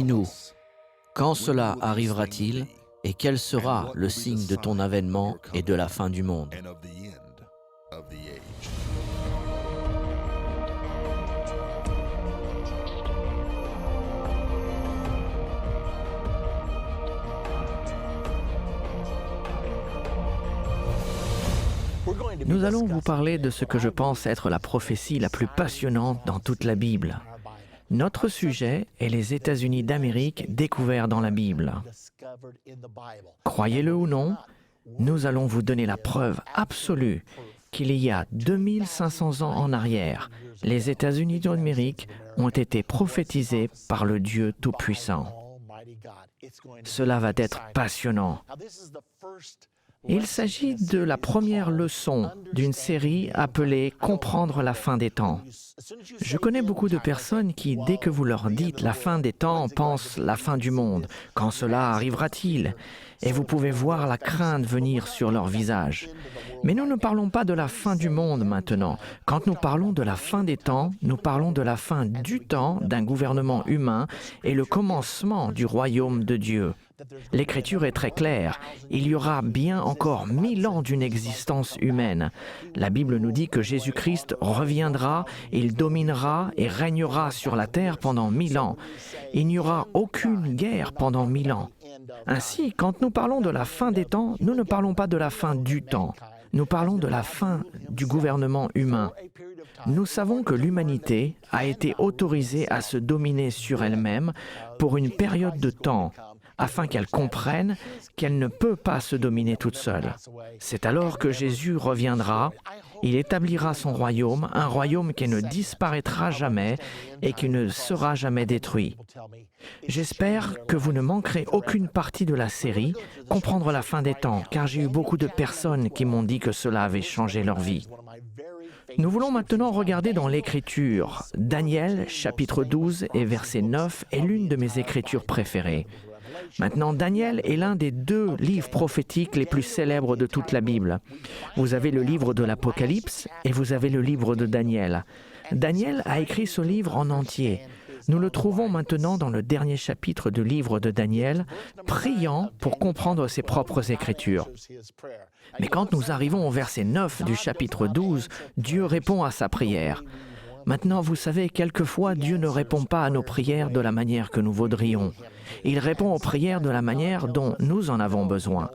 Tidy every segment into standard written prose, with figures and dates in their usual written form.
Dis-nous, quand cela arrivera-t-il et quel sera le signe de ton avènement et de la fin du monde? Nous allons vous parler de ce que je pense être la prophétie la plus passionnante dans toute la Bible. Notre sujet est les États-Unis d'Amérique découverts dans la Bible. Croyez-le ou non, nous allons vous donner la preuve absolue qu'il y a 2500 ans en arrière, les États-Unis d'Amérique ont été prophétisés par le Dieu Tout-Puissant. Cela va être passionnant. Il s'agit de la première leçon d'une série appelée « Comprendre la fin des temps ». Je connais beaucoup de personnes qui, dès que vous leur dites « la fin des temps », pensent « la fin du monde ». Quand cela arrivera-t-il? Et vous pouvez voir la crainte venir sur leur visage. Mais nous ne parlons pas de la fin du monde maintenant. Quand nous parlons de la fin des temps, nous parlons de la fin du temps d'un gouvernement humain et le commencement du royaume de Dieu. L'Écriture est très claire. Il y aura bien encore 1000 ans d'une existence humaine. La Bible nous dit que Jésus-Christ reviendra, il dominera et régnera sur la terre pendant 1000 ans. Il n'y aura aucune guerre pendant 1000 ans. Ainsi, quand nous parlons de la fin des temps, nous ne parlons pas de la fin du temps. Nous parlons de la fin du gouvernement humain. Nous savons que l'humanité a été autorisée à se dominer sur elle-même pour une période de temps, afin qu'elle comprenne qu'elle ne peut pas se dominer toute seule. C'est alors que Jésus reviendra, il établira son royaume, un royaume qui ne disparaîtra jamais et qui ne sera jamais détruit. J'espère que vous ne manquerez aucune partie de la série « Comprendre la fin des temps », car j'ai eu beaucoup de personnes qui m'ont dit que cela avait changé leur vie. Nous voulons maintenant regarder dans l'Écriture. Daniel, chapitre 12 et verset 9 est l'une de mes écritures préférées. Maintenant, Daniel est l'un des 2 livres prophétiques les plus célèbres de toute la Bible. Vous avez le livre de l'Apocalypse et vous avez le livre de Daniel. Daniel a écrit ce livre en entier. Nous le trouvons maintenant dans le dernier chapitre du livre de Daniel, priant pour comprendre ses propres écritures. Mais quand nous arrivons au verset 9 du chapitre 12, Dieu répond à sa prière. Maintenant, vous savez, quelquefois, Dieu ne répond pas à nos prières de la manière que nous voudrions. Il répond aux prières de la manière dont nous en avons besoin.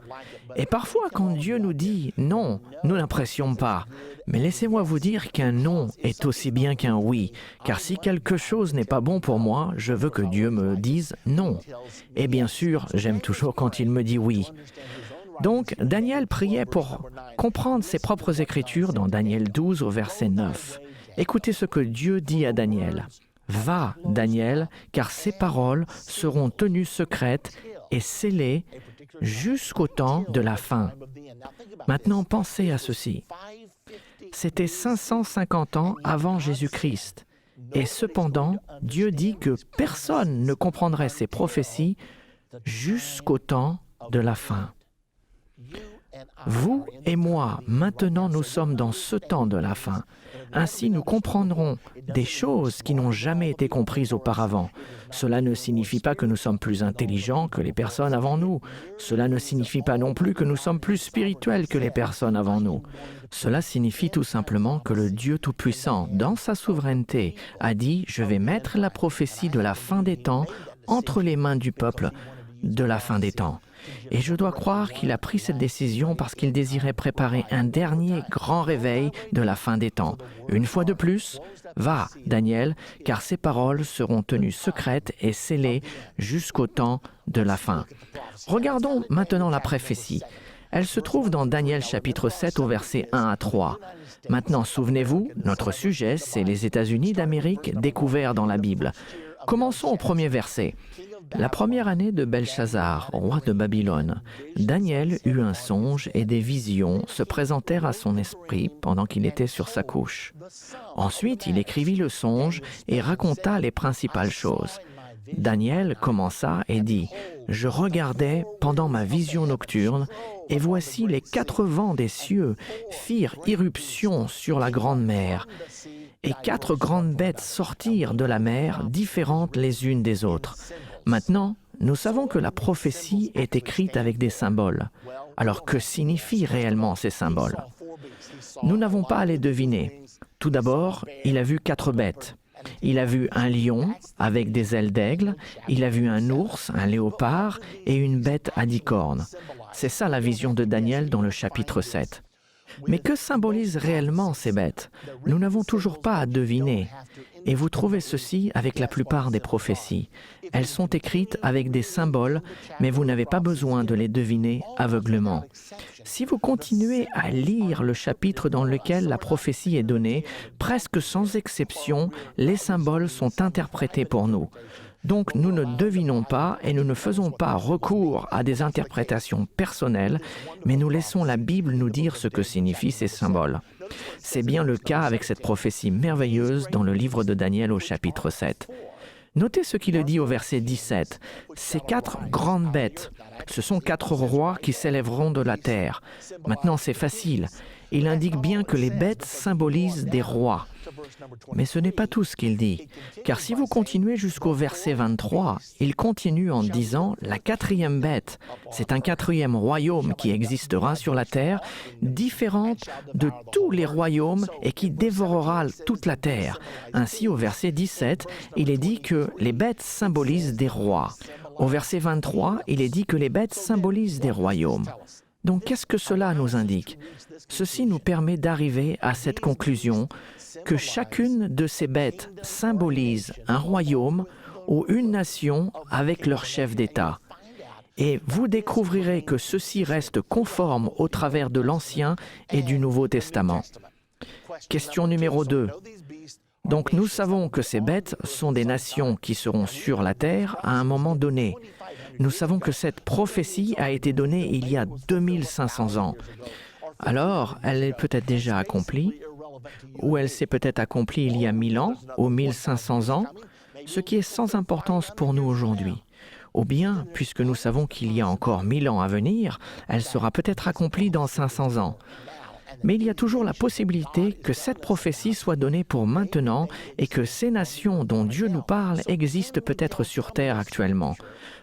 Et parfois, quand Dieu nous dit « non », nous n'apprécions pas. Mais laissez-moi vous dire qu'un « non » est aussi bien qu'un « oui », car si quelque chose n'est pas bon pour moi, je veux que Dieu me dise « non ». Et bien sûr, j'aime toujours quand il me dit « oui ». Donc, Daniel priait pour comprendre ses propres écritures dans Daniel 12 au verset 9. Écoutez ce que Dieu dit à Daniel. « Va, Daniel, car ces paroles seront tenues secrètes et scellées jusqu'au temps de la fin. » Maintenant, pensez à ceci. C'était 550 ans avant Jésus-Christ. Et cependant, Dieu dit que personne ne comprendrait ces prophéties jusqu'au temps de la fin. Vous et moi, maintenant nous sommes dans ce temps de la fin. Ainsi nous comprendrons des choses qui n'ont jamais été comprises auparavant. Cela ne signifie pas que nous sommes plus intelligents que les personnes avant nous. Cela ne signifie pas non plus que nous sommes plus spirituels que les personnes avant nous. Cela signifie tout simplement que le Dieu Tout-Puissant, dans sa souveraineté, a dit « Je vais mettre la prophétie de la fin des temps entre les mains du peuple de la fin des temps. » Et je dois croire qu'il a pris cette décision parce qu'il désirait préparer un dernier grand réveil de la fin des temps. Une fois de plus, va, Daniel, car ces paroles seront tenues secrètes et scellées jusqu'au temps de la fin. Regardons maintenant la prophétie. Elle se trouve dans Daniel chapitre 7 au verset 1 à 3. Maintenant, souvenez-vous, notre sujet, c'est les États-Unis d'Amérique découverts dans la Bible. Commençons au premier verset. La première année de Belchazzar, roi de Babylone, Daniel eut un songe et des visions se présentèrent à son esprit pendant qu'il était sur sa couche. Ensuite, il écrivit le songe et raconta les principales choses. Daniel commença et dit « Je regardais pendant ma vision nocturne, et voici les 4 vents des cieux firent irruption sur la grande mer. Et 4 grandes bêtes sortirent de la mer, différentes les unes des autres. Maintenant, nous savons que la prophétie est écrite avec des symboles. Alors que signifient réellement ces symboles? Nous n'avons pas à les deviner. Tout d'abord, il a vu 4 bêtes. Il a vu un lion avec des ailes d'aigle, il a vu un ours, un léopard et une bête à 10 cornes. C'est ça la vision de Daniel dans le chapitre 7. Mais que symbolisent réellement ces bêtes? Nous n'avons toujours pas à deviner. Et vous trouvez ceci avec la plupart des prophéties. Elles sont écrites avec des symboles, mais vous n'avez pas besoin de les deviner aveuglement. Si vous continuez à lire le chapitre dans lequel la prophétie est donnée, presque sans exception, les symboles sont interprétés pour nous. Donc nous ne devinons pas et nous ne faisons pas recours à des interprétations personnelles, mais nous laissons la Bible nous dire ce que signifient ces symboles. C'est bien le cas avec cette prophétie merveilleuse dans le livre de Daniel au chapitre 7. Notez ce qu'il dit au verset 17. Ces 4 grandes bêtes, ce sont 4 rois qui s'élèveront de la terre. Maintenant, c'est facile. Il indique bien que les bêtes symbolisent des rois. Mais ce n'est pas tout ce qu'il dit, car si vous continuez jusqu'au verset 23, il continue en disant « La 4e bête, c'est un 4e royaume qui existera sur la terre, différente de tous les royaumes et qui dévorera toute la terre. » Ainsi, au verset 17, il est dit que les bêtes symbolisent des rois. Au verset 23, il est dit que les bêtes symbolisent des royaumes. Donc, qu'est-ce que cela nous indique? Ceci nous permet d'arriver à cette conclusion que chacune de ces bêtes symbolise un royaume ou une nation avec leur chef d'État. Et vous découvrirez que ceci reste conforme au travers de l'Ancien et du Nouveau Testament. Question numéro 2. Donc nous savons que ces bêtes sont des nations qui seront sur la terre à un moment donné. Nous savons que cette prophétie a été donnée il y a 2500 ans. Alors, elle est peut-être déjà accomplie, ou elle s'est peut-être accomplie il y a 1000 ans, ou 1500 ans, ce qui est sans importance pour nous aujourd'hui. Ou bien, puisque nous savons qu'il y a encore 1000 ans à venir, elle sera peut-être accomplie dans 500 ans. Mais il y a toujours la possibilité que cette prophétie soit donnée pour maintenant et que ces nations dont Dieu nous parle existent peut-être sur terre actuellement.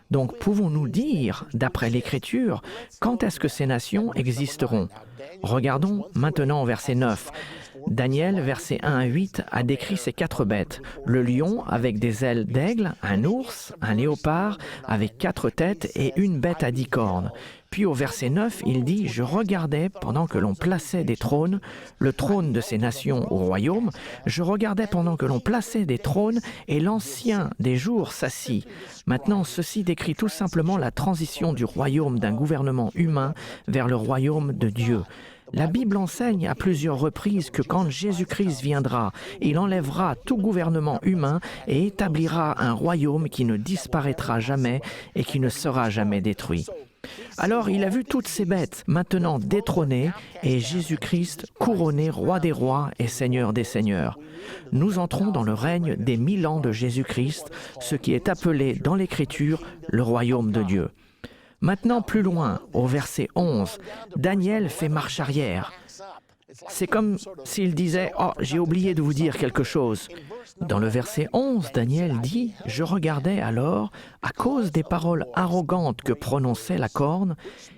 Donc, pouvons-nous dire, d'après l'Écriture, quand est-ce que ces nations existeront? Regardons maintenant au verset 9. Daniel, versets 1 à 8, a décrit ces 4 bêtes. Le lion avec des ailes d'aigle, un ours, un léopard avec 4 têtes et une bête à 10 cornes. Puis au verset 9, il dit « Je regardais pendant que l'on plaçait des trônes, le trône de ces nations au royaume, je regardais pendant que l'on plaçait des trônes et l'ancien des jours s'assit. » Maintenant, ceci décrit tout simplement la transition du royaume d'un gouvernement humain vers le royaume de Dieu. La Bible enseigne à plusieurs reprises que quand Jésus-Christ viendra, il enlèvera tout gouvernement humain et établira un royaume qui ne disparaîtra jamais et qui ne sera jamais détruit. Alors il a vu toutes ces bêtes maintenant détrônées et Jésus-Christ couronné roi des rois et seigneur des seigneurs. Nous entrons dans le règne des 1000 ans de Jésus-Christ, ce qui est appelé dans l'Écriture le royaume de Dieu. Maintenant, plus loin, au verset 11, Daniel fait marche arrière. C'est comme s'il disait « Oh, j'ai oublié de vous dire quelque chose ». Dans le verset 11, Daniel dit « Je regardais alors, à cause des paroles arrogantes que prononçait la corne,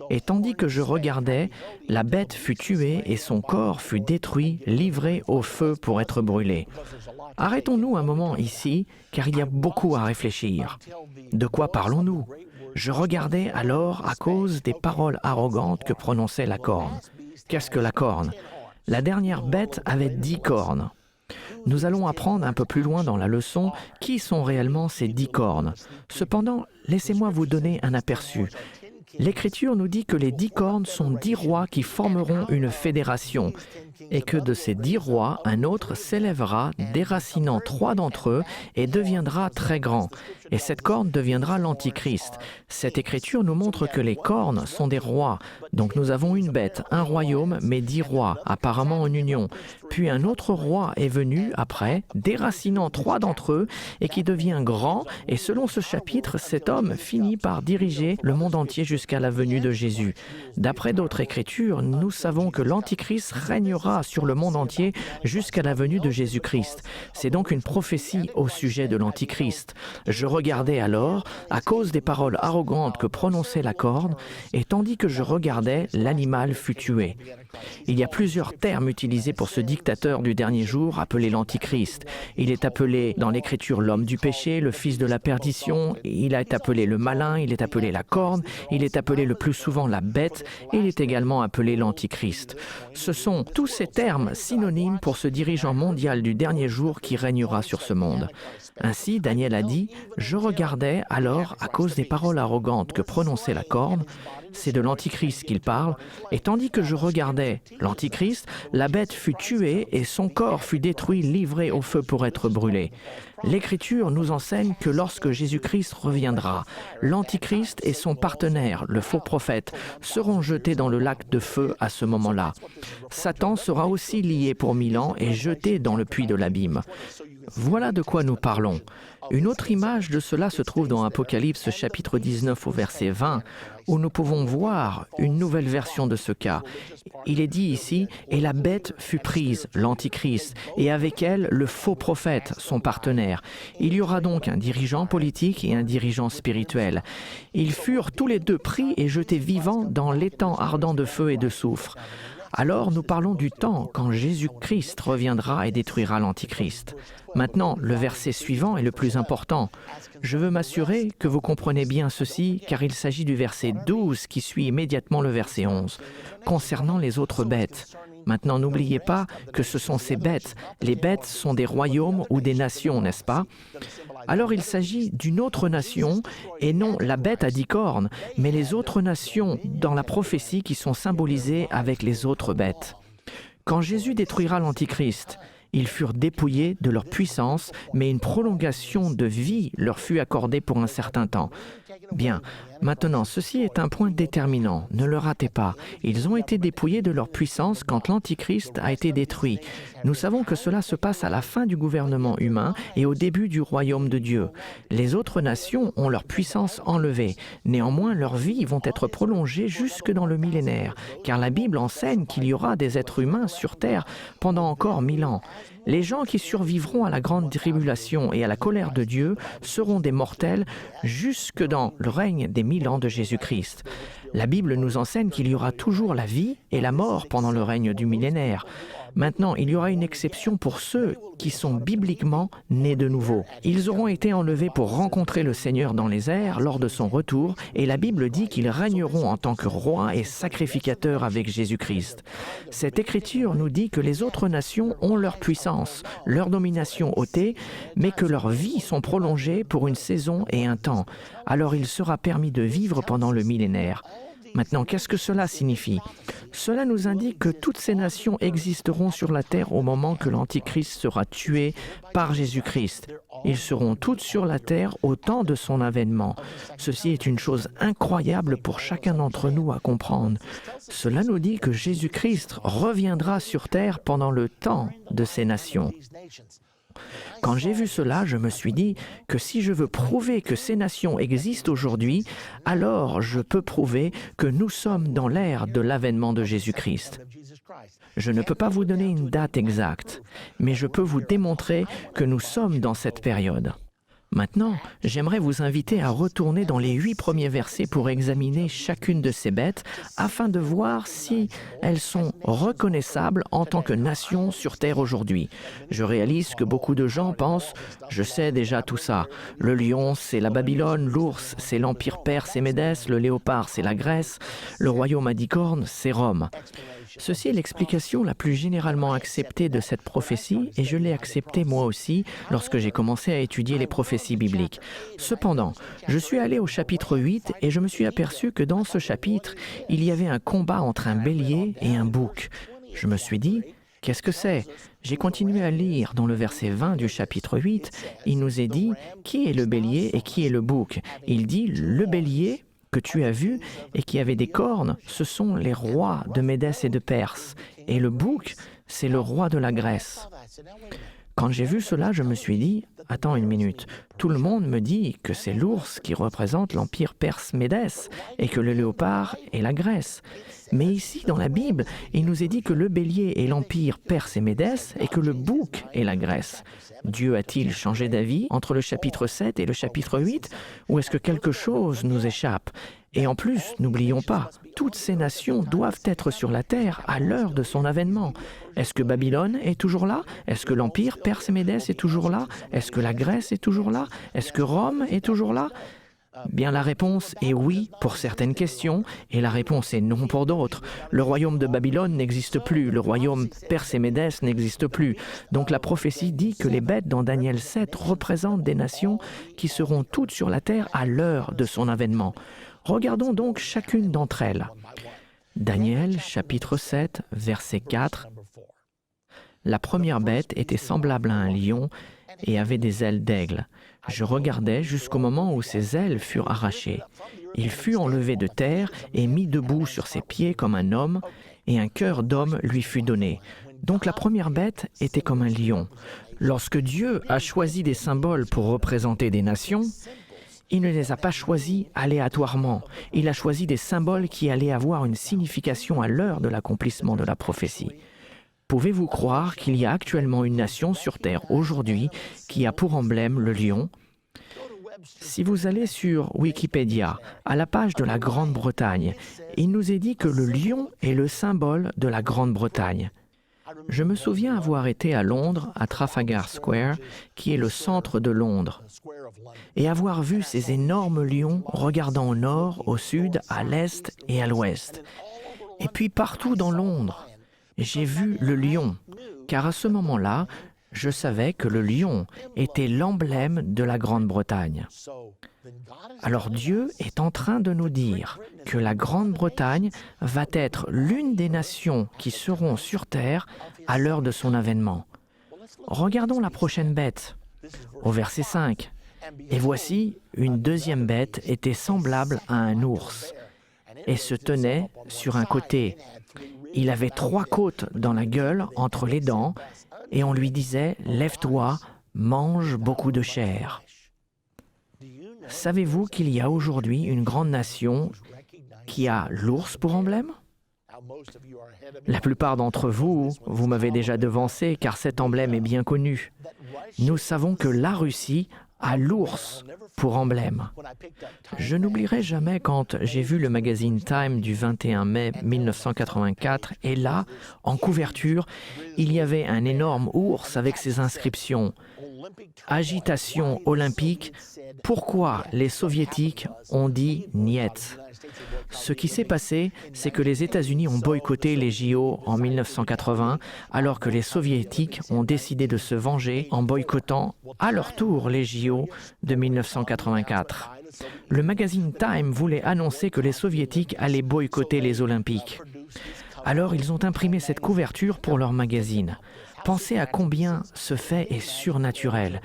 et tandis que je regardais, la bête fut tuée et son corps fut détruit, livré au feu pour être brûlé. » Arrêtons-nous un moment ici, car il y a beaucoup à réfléchir. De quoi parlons-nous? Je regardais alors à cause des paroles arrogantes que prononçait la corne. Qu'est-ce que la corne? La dernière bête avait 10 cornes. Nous allons apprendre un peu plus loin dans la leçon qui sont réellement ces 10 cornes. Cependant, laissez-moi vous donner un aperçu. L'Écriture nous dit que les 10 cornes sont 10 rois qui formeront une fédération et que de ces 10 rois, un autre s'élèvera, déracinant 3 d'entre eux et deviendra très grand. Et cette corne deviendra l'Antichrist. Cette Écriture nous montre que les cornes sont des rois. Donc nous avons une bête, un royaume, mais 10 rois, apparemment en union. Puis un autre roi est venu après, déracinant 3 d'entre eux et qui devient grand. Et selon ce chapitre, cet homme finit par diriger le monde entier jusqu'à jusqu'à la venue de Jésus. D'après d'autres écritures, nous savons que l'Antichrist régnera sur le monde entier jusqu'à la venue de Jésus-Christ. C'est donc une prophétie au sujet de l'Antichrist. Je regardais alors, à cause des paroles arrogantes que prononçait la corne, et tandis que je regardais, l'animal fut tué. Il y a plusieurs termes utilisés pour ce dictateur du dernier jour appelé l'Antichrist. Il est appelé dans l'Écriture l'homme du péché, le fils de la perdition, il est appelé le malin, il est appelé la corne, il est appelé le plus souvent la bête, et il est également appelé l'Antichrist. Ce sont tous ces termes synonymes pour ce dirigeant mondial du dernier jour qui régnera sur ce monde. Ainsi, Daniel a dit « Je regardais alors, à cause des paroles arrogantes que prononçait la corne, c'est de l'Antichrist qu'il parle, et tandis que je regardais l'Antichrist, la bête fut tuée et son corps fut détruit, livré au feu pour être brûlé. » L'Écriture nous enseigne que lorsque Jésus-Christ reviendra, l'Antichrist et son partenaire, le faux prophète, seront jetés dans le lac de feu à ce moment-là. Satan sera aussi lié pour 1000 ans et jeté dans le puits de l'abîme. Voilà de quoi nous parlons. Une autre image de cela se trouve dans Apocalypse chapitre 19 au verset 20, où nous pouvons voir une nouvelle version de ce cas. Il est dit ici « Et la bête fut prise, l'Antichrist, et avec elle le faux prophète, son partenaire. Il y aura donc un dirigeant politique et un dirigeant spirituel. Ils furent tous les deux pris et jetés vivants dans l'étang ardent de feu et de soufre. » Alors nous parlons du temps quand Jésus-Christ reviendra et détruira l'Antichrist. Maintenant, le verset suivant est le plus important. Je veux m'assurer que vous comprenez bien ceci, car il s'agit du verset 12 qui suit immédiatement le verset 11, concernant les autres bêtes. Maintenant, n'oubliez pas que ce sont ces bêtes. Les bêtes sont des royaumes ou des nations, n'est-ce pas? Alors il s'agit d'une autre nation, et non la bête à 10 cornes, mais les autres nations dans la prophétie qui sont symbolisées avec les autres bêtes. Quand Jésus détruira l'Antichrist, ils furent dépouillés de leur puissance, mais une prolongation de vie leur fut accordée pour un certain temps. Bien, maintenant, ceci est un point déterminant, ne le ratez pas. Ils ont été dépouillés de leur puissance quand l'Antichrist a été détruit. Nous savons que cela se passe à la fin du gouvernement humain et au début du royaume de Dieu. Les autres nations ont leur puissance enlevée. Néanmoins, leurs vies vont être prolongées jusque dans le millénaire, car la Bible enseigne qu'il y aura des êtres humains sur terre pendant encore 1000 ans. Les gens qui survivront à la grande tribulation et à la colère de Dieu seront des mortels jusque dans le règne des 1000 ans de Jésus-Christ. La Bible nous enseigne qu'il y aura toujours la vie et la mort pendant le règne du millénaire. Maintenant, il y aura une exception pour ceux qui sont bibliquement nés de nouveau. Ils auront été enlevés pour rencontrer le Seigneur dans les airs lors de son retour, et la Bible dit qu'ils régneront en tant que rois et sacrificateurs avec Jésus-Christ. Cette écriture nous dit que les autres nations ont leur puissance, leur domination ôtée, mais que leurs vies sont prolongées pour une saison et un temps. Alors il sera permis de vivre pendant le millénaire. Maintenant, qu'est-ce que cela signifie? Cela nous indique que toutes ces nations existeront sur la terre au moment que l'Antichrist sera tué par Jésus-Christ. Ils seront toutes sur la terre au temps de son avènement. Ceci est une chose incroyable pour chacun d'entre nous à comprendre. Cela nous dit que Jésus-Christ reviendra sur terre pendant le temps de ces nations. Quand j'ai vu cela, je me suis dit que si je veux prouver que ces nations existent aujourd'hui, alors je peux prouver que nous sommes dans l'ère de l'avènement de Jésus-Christ. Je ne peux pas vous donner une date exacte, mais je peux vous démontrer que nous sommes dans cette période. Maintenant, j'aimerais vous inviter à retourner dans les 8 premiers versets pour examiner chacune de ces bêtes afin de voir si elles sont reconnaissables en tant que nation sur terre aujourd'hui. Je réalise que beaucoup de gens pensent « je sais déjà tout ça. Le lion, c'est la Babylone, l'ours, c'est l'Empire perse et Médès, le léopard, c'est la Grèce, le royaume à 10 cornes, c'est Rome. » Ceci est l'explication la plus généralement acceptée de cette prophétie et je l'ai acceptée moi aussi lorsque j'ai commencé à étudier les prophéties bibliques. Cependant, je suis allé au chapitre 8 et je me suis aperçu que dans ce chapitre, il y avait un combat entre un bélier et un bouc. Je me suis dit, qu'est-ce que c'est? J'ai continué à lire dans le verset 20 du chapitre 8, il nous est dit, qui est le bélier et qui est le bouc? Il dit, le bélier que tu as vu et qui avait des cornes, ce sont les rois de Médès et de Perse. Et le bouc, c'est le roi de la Grèce. Quand j'ai vu cela, je me suis dit, attends une minute, tout le monde me dit que c'est l'ours qui représente l'empire perse-médès et que le léopard est la Grèce. Mais ici, dans la Bible, il nous est dit que le bélier est l'empire perse et médès et que le bouc est la Grèce. Dieu a-t-il changé d'avis entre le chapitre 7 et le chapitre 8 ou est-ce que quelque chose nous échappe? Et en plus, n'oublions pas, toutes ces nations doivent être sur la terre à l'heure de son avènement. Est-ce que Babylone est toujours là? Est-ce que l'empire perse et médès est toujours là? Est-ce que la Grèce est toujours là? Est-ce que Rome est toujours là? Bien, la réponse est oui pour certaines questions et la réponse est non pour d'autres. Le royaume de Babylone n'existe plus, le royaume perse et médès n'existe plus. Donc la prophétie dit que les bêtes dans Daniel 7 représentent des nations qui seront toutes sur la terre à l'heure de son avènement. Regardons donc chacune d'entre elles. Daniel chapitre 7 verset 4. La première bête était semblable à un lion et avait des ailes d'aigle. Je regardais jusqu'au moment où ses ailes furent arrachées. Il fut enlevé de terre et mis debout sur ses pieds comme un homme, et un cœur d'homme lui fut donné. Donc la première bête était comme un lion. Lorsque Dieu a choisi des symboles pour représenter des nations, il ne les a pas choisis aléatoirement. Il a choisi des symboles qui allaient avoir une signification à l'heure de l'accomplissement de la prophétie. Pouvez-vous croire qu'il y a actuellement une nation sur Terre aujourd'hui qui a pour emblème le lion? Si vous allez sur Wikipédia, à la page de la Grande-Bretagne, il nous est dit que le lion est le symbole de la Grande-Bretagne. Je me souviens avoir été à Londres, à Trafalgar Square, qui est le centre de Londres, et avoir vu ces énormes lions regardant au nord, au sud, à l'est et à l'ouest. Et puis partout dans Londres, j'ai vu le lion, car à ce moment-là, je savais que le lion était l'emblème de la Grande-Bretagne. Alors Dieu est en train de nous dire que la Grande-Bretagne va être l'une des nations qui seront sur terre à l'heure de son avènement. Regardons la prochaine bête, au verset 5. Et voici, une deuxième bête était semblable à un ours et se tenait sur un côté. Il avait 3 côtes dans la gueule entre les dents et on lui disait « Lève-toi, mange beaucoup de chair ». Savez-vous qu'il y a aujourd'hui une grande nation qui a l'ours pour emblème? La plupart d'entre vous, vous m'avez déjà devancé car cet emblème est bien connu. Nous savons que la Russie a l'ours pour emblème. Je n'oublierai jamais quand j'ai vu le magazine Time du 21 mai 1984 et là, en couverture, il y avait un énorme ours avec ses inscriptions « Agitation olympique, pourquoi les soviétiques ont dit « niet ». Ce qui s'est passé, c'est que les États-Unis ont boycotté les JO en 1980, alors que les Soviétiques ont décidé de se venger en boycottant à leur tour les JO de 1984. Le magazine Time voulait annoncer que les Soviétiques allaient boycotter les Olympiques. Alors ils ont imprimé cette couverture pour leur magazine. Pensez à combien ce fait est surnaturel.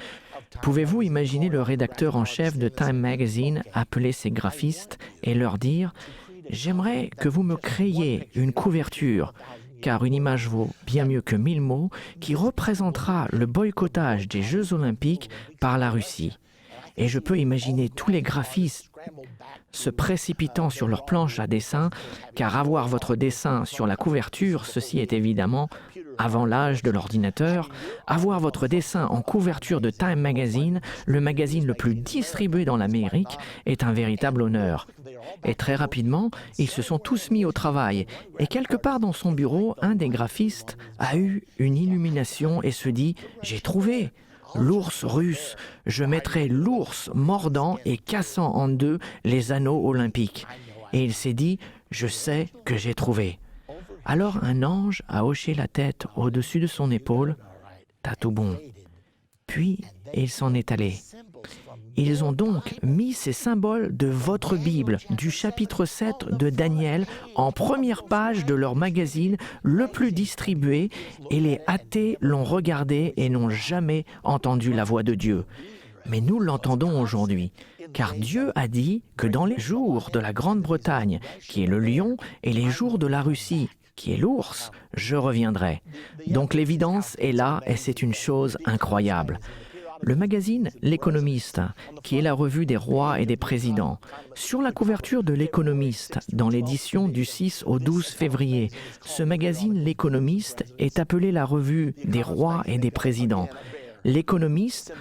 Pouvez-vous imaginer le rédacteur en chef de Time Magazine appeler ses graphistes et leur dire « J'aimerais que vous me créiez une couverture, car une image vaut bien mieux que 1000 mots, qui représentera le boycottage des Jeux Olympiques par la Russie. » Et je peux imaginer tous les graphistes se précipitant sur leur planche à dessin, car avoir votre dessin sur la couverture, ceci est évidemment avant l'âge de l'ordinateur, avoir votre dessin en couverture de Time Magazine, le magazine le plus distribué dans l'Amérique, est un véritable honneur. Et très rapidement, ils se sont tous mis au travail. Et quelque part dans son bureau, un des graphistes a eu une illumination et se dit « J'ai trouvé !» L'ours russe, je mettrai l'ours mordant et cassant en deux les anneaux olympiques. Et il s'est dit, je sais que j'ai trouvé. Alors un ange a hoché la tête au-dessus de son épaule, t'as tout bon. Puis il s'en est allé. Ils ont donc mis ces symboles de votre Bible, du chapitre 7 de Daniel, en première page de leur magazine le plus distribué, et les athées l'ont regardé et n'ont jamais entendu la voix de Dieu. Mais nous l'entendons aujourd'hui, car Dieu a dit que dans les jours de la Grande-Bretagne, qui est le lion, et les jours de la Russie, qui est l'ours, je reviendrai. Donc l'évidence est là et c'est une chose incroyable. Le magazine L'Économiste, qui est la revue des rois et des présidents. Sur la couverture de L'Économiste, dans l'édition du 6 au 12 février, ce magazine L'Économiste est appelé la revue des rois et des présidents. L'Économiste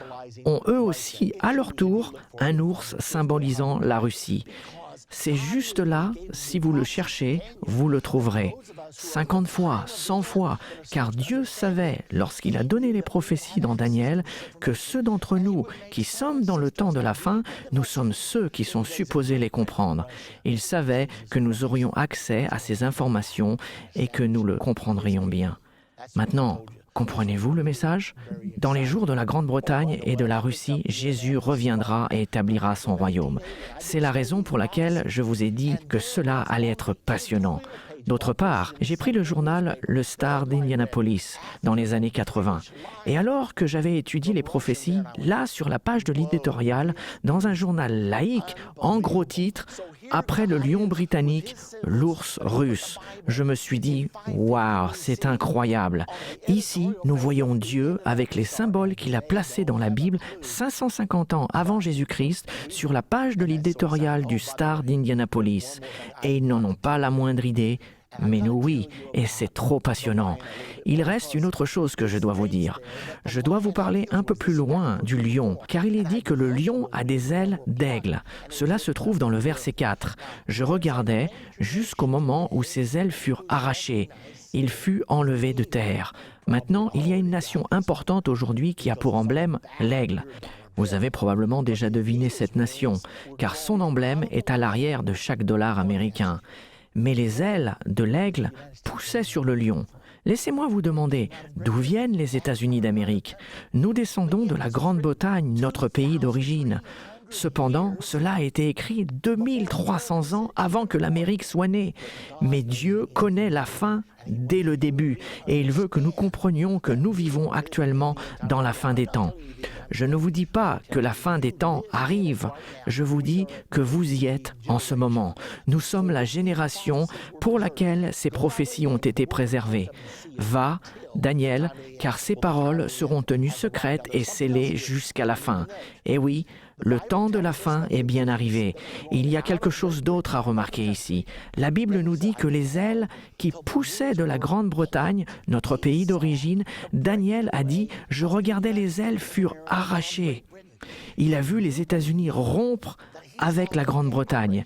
ont eux aussi, à leur tour, un ours symbolisant la Russie. C'est juste là, si vous le cherchez, vous le trouverez. 50 fois, 100 fois, car Dieu savait, lorsqu'il a donné les prophéties dans Daniel, que ceux d'entre nous qui sommes dans le temps de la fin, nous sommes ceux qui sont supposés les comprendre. Il savait que nous aurions accès à ces informations et que nous le comprendrions bien. Maintenant, comprenez-vous le message? Dans les jours de la Grande-Bretagne et de la Russie, Jésus reviendra et établira son royaume. C'est la raison pour laquelle je vous ai dit que cela allait être passionnant. D'autre part, j'ai pris le journal Le Star d'Indianapolis dans les années 80. Et alors que j'avais étudié les prophéties, là sur la page de l'éditorial, dans un journal laïque, en gros titre, après le lion britannique, l'ours russe, je me suis dit « Waouh, c'est incroyable !» Ici, nous voyons Dieu avec les symboles qu'il a placés dans la Bible 550 ans avant Jésus-Christ sur la page de l'éditorial du Star d'Indianapolis. Et ils n'en ont pas la moindre idée. Mais nous, oui, et c'est trop passionnant. Il reste une autre chose que je dois vous dire. Je dois vous parler un peu plus loin du lion, car il est dit que le lion a des ailes d'aigle. Cela se trouve dans le verset 4. Je regardais jusqu'au moment où ses ailes furent arrachées. Il fut enlevé de terre. Maintenant, il y a une nation importante aujourd'hui qui a pour emblème l'aigle. Vous avez probablement déjà deviné cette nation, car son emblème est à l'arrière de chaque dollar américain. Mais les ailes de l'aigle poussaient sur le lion. Laissez-moi vous demander, d'où viennent les États-Unis d'Amérique? Nous descendons de la Grande-Bretagne, notre pays d'origine. Cependant, cela a été écrit 2300 ans avant que l'Amérique soit née. Mais Dieu connaît la fin dès le début et il veut que nous comprenions que nous vivons actuellement dans la fin des temps. Je ne vous dis pas que la fin des temps arrive, je vous dis que vous y êtes en ce moment. Nous sommes la génération pour laquelle ces prophéties ont été préservées. Va, Daniel, car ces paroles seront tenues secrètes et scellées jusqu'à la fin. Et oui, le temps de la fin est bien arrivé. Il y a quelque chose d'autre à remarquer ici. La Bible nous dit que les ailes qui poussaient de la Grande-Bretagne, notre pays d'origine, Daniel a dit « Je regardais les ailes furent arrachées ». Il a vu les États-Unis rompre avec la Grande-Bretagne.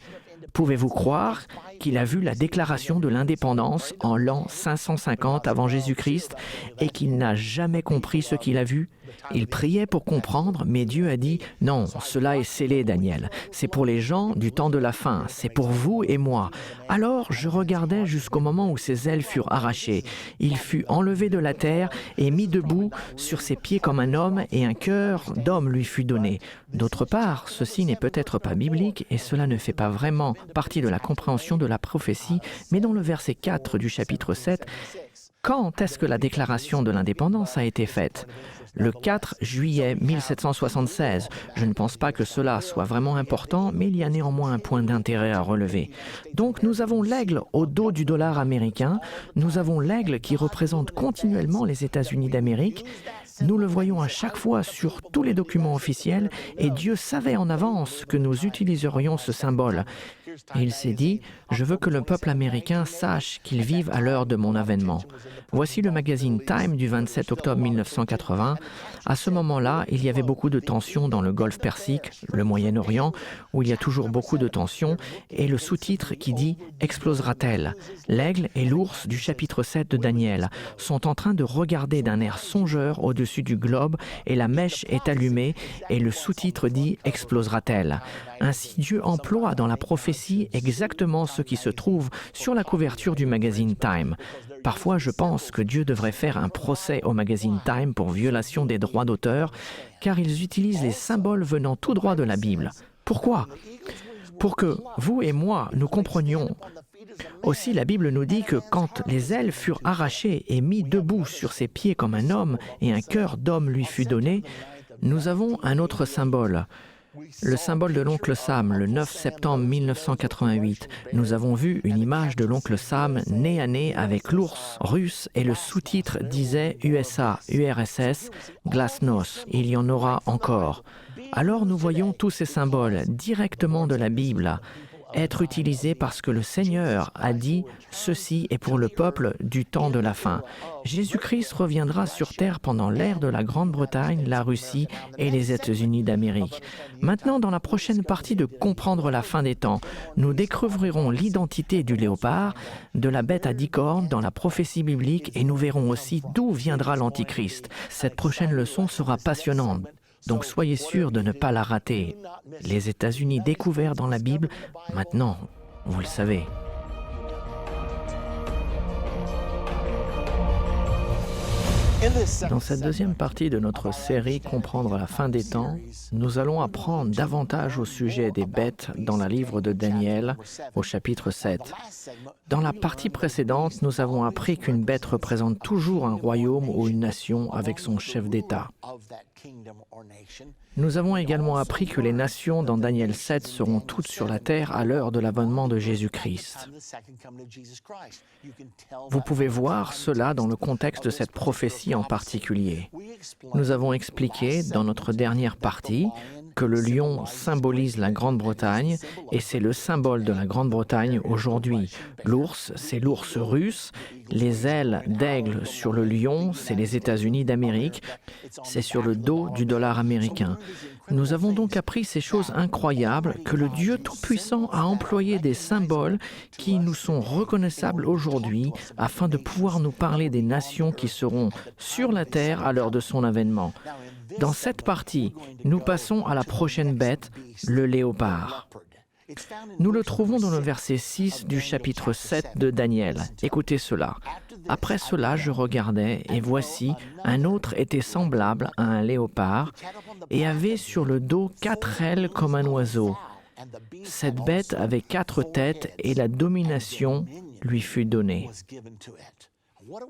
Pouvez-vous croire qu'il a vu la déclaration de l'indépendance en l'an 550 avant Jésus-Christ et qu'il n'a jamais compris ce qu'il a vu? Il priait pour comprendre, mais Dieu a dit « Non, cela est scellé, Daniel. C'est pour les gens du temps de la fin. C'est pour vous et moi. » Alors je regardais jusqu'au moment où ses ailes furent arrachées. Il fut enlevé de la terre et mis debout sur ses pieds comme un homme et un cœur d'homme lui fut donné. D'autre part, ceci n'est peut-être pas biblique et cela ne fait pas vraiment partie de la compréhension de la prophétie, mais dans le verset 4 du chapitre 7, quand est-ce que la déclaration de l'indépendance a été faite? Le 4 juillet 1776. Je ne pense pas que cela soit vraiment important, mais il y a néanmoins un point d'intérêt à relever. Donc nous avons l'aigle au dos du dollar américain, nous avons l'aigle qui représente continuellement les États-Unis d'Amérique. Nous le voyons à chaque fois sur tous les documents officiels et Dieu savait en avance que nous utiliserions ce symbole. Et il s'est dit, je veux que le peuple américain sache qu'il vive à l'heure de mon avènement. Voici le magazine Time du 27 octobre 1980. À ce moment-là, il y avait beaucoup de tensions dans le Golfe Persique, le Moyen-Orient, où il y a toujours beaucoup de tensions, et le sous-titre qui dit « Explosera-t-elle » L'aigle et l'ours du chapitre 7 de Daniel sont en train de regarder d'un air songeur au-dessus du globe, et la mèche est allumée, et le sous-titre dit « Explosera-t-elle » Ainsi, Dieu emploie dans la prophétie exactement ce qui se trouve sur la couverture du magazine Time. Parfois, je pense que Dieu devrait faire un procès au magazine Time pour violation des droits d'auteur, car ils utilisent les symboles venant tout droit de la Bible. Pourquoi? Pour que vous et moi, nous comprenions. Aussi, la Bible nous dit que quand les ailes furent arrachées et mis debout sur ses pieds comme un homme et un cœur d'homme lui fut donné, nous avons un autre symbole. Le symbole de l'oncle Sam, le 9 septembre 1988. Nous avons vu une image de l'oncle Sam nez à nez avec l'ours russe et le sous-titre disait USA, URSS, Glasnost. Il y en aura encore. Alors nous voyons tous ces symboles directement de la Bible être utilisés parce que le Seigneur a dit « Ceci est pour le peuple du temps de la fin ». Jésus-Christ reviendra sur terre pendant l'ère de la Grande-Bretagne, la Russie et les États-Unis d'Amérique. Maintenant, dans la prochaine partie de Comprendre la fin des temps, nous découvrirons l'identité du léopard, de la bête à 10 cornes dans la prophétie biblique et nous verrons aussi d'où viendra l'Antichrist. Cette prochaine leçon sera passionnante. Donc soyez sûrs de ne pas la rater. Les États-Unis découverts dans la Bible, maintenant, vous le savez. Dans cette deuxième partie de notre série Comprendre la fin des temps, nous allons apprendre davantage au sujet des bêtes dans le livre de Daniel au chapitre 7. Dans la partie précédente, nous avons appris qu'une bête représente toujours un royaume ou une nation avec son chef d'État. Nous avons également appris que les nations dans Daniel 7 seront toutes sur la terre à l'heure de l'avènement de Jésus-Christ. Vous pouvez voir cela dans le contexte de cette prophétie en particulier. Nous avons expliqué dans notre dernière partie que le lion symbolise la Grande-Bretagne et c'est le symbole de la Grande-Bretagne aujourd'hui. L'ours, c'est l'ours russe. Les ailes d'aigle sur le lion, c'est les États-Unis d'Amérique. C'est sur le dos du dollar américain. Nous avons donc appris ces choses incroyables que le Dieu Tout-Puissant a employé des symboles qui nous sont reconnaissables aujourd'hui afin de pouvoir nous parler des nations qui seront sur la terre à l'heure de son avènement. Dans cette partie, nous passons à la prochaine bête, le léopard. Nous le trouvons dans le verset 6 du chapitre 7 de Daniel. Écoutez cela. « Après cela, je regardais, et voici, un autre était semblable à un léopard, et avait sur le dos 4 ailes comme un oiseau. Cette bête avait 4 têtes, et la domination lui fut donnée. »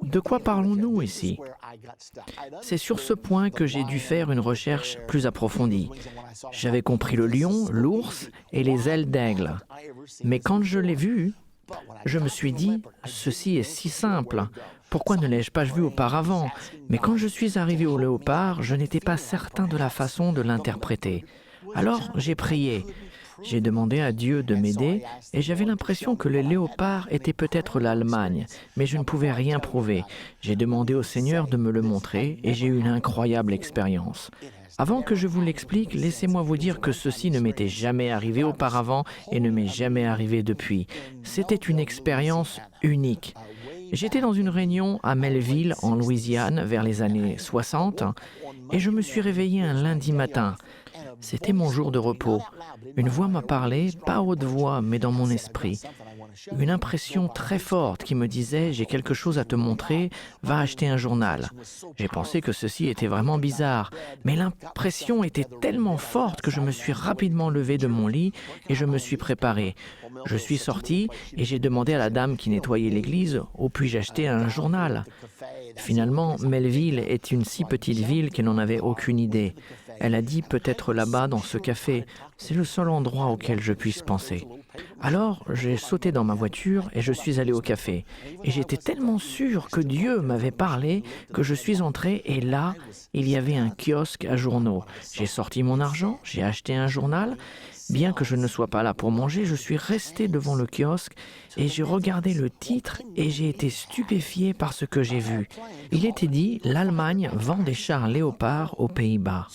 De quoi parlons-nous ici? C'est sur ce point que j'ai dû faire une recherche plus approfondie. J'avais compris le lion, l'ours et les ailes d'aigle. Mais quand je l'ai vu, je me suis dit, ceci est si simple. Pourquoi ne l'ai-je pas vu auparavant? Mais quand je suis arrivé au léopard, je n'étais pas certain de la façon de l'interpréter. Alors j'ai prié. J'ai demandé à Dieu de m'aider et j'avais l'impression que le léopard était peut-être l'Allemagne, mais je ne pouvais rien prouver. J'ai demandé au Seigneur de me le montrer et j'ai eu une incroyable expérience. Avant que je vous l'explique, laissez-moi vous dire que ceci ne m'était jamais arrivé auparavant et ne m'est jamais arrivé depuis. C'était une expérience unique. J'étais dans une réunion à Melville, en Louisiane, vers les années 60, et je me suis réveillé un lundi matin. C'était mon jour de repos. Une voix m'a parlé, pas à haute voix, mais dans mon esprit. Une impression très forte qui me disait « J'ai quelque chose à te montrer, va acheter un journal ». J'ai pensé que ceci était vraiment bizarre, mais l'impression était tellement forte que je me suis rapidement levé de mon lit et je me suis préparé. Je suis sorti et j'ai demandé à la dame qui nettoyait l'église « Où puis-je acheter un journal ?» Finalement, Melville est une si petite ville qu'elle n'en avait aucune idée. Elle a dit peut-être là-bas dans ce café, c'est le seul endroit auquel je puisse penser. Alors, j'ai sauté dans ma voiture et je suis allé au café. Et j'étais tellement sûr que Dieu m'avait parlé que je suis entré et là, il y avait un kiosque à journaux. J'ai sorti mon argent, j'ai acheté un journal. Bien que je ne sois pas là pour manger, je suis resté devant le kiosque et j'ai regardé le titre et j'ai été stupéfié par ce que j'ai vu. Il était dit « L'Allemagne vend des chars Léopard aux Pays-Bas ».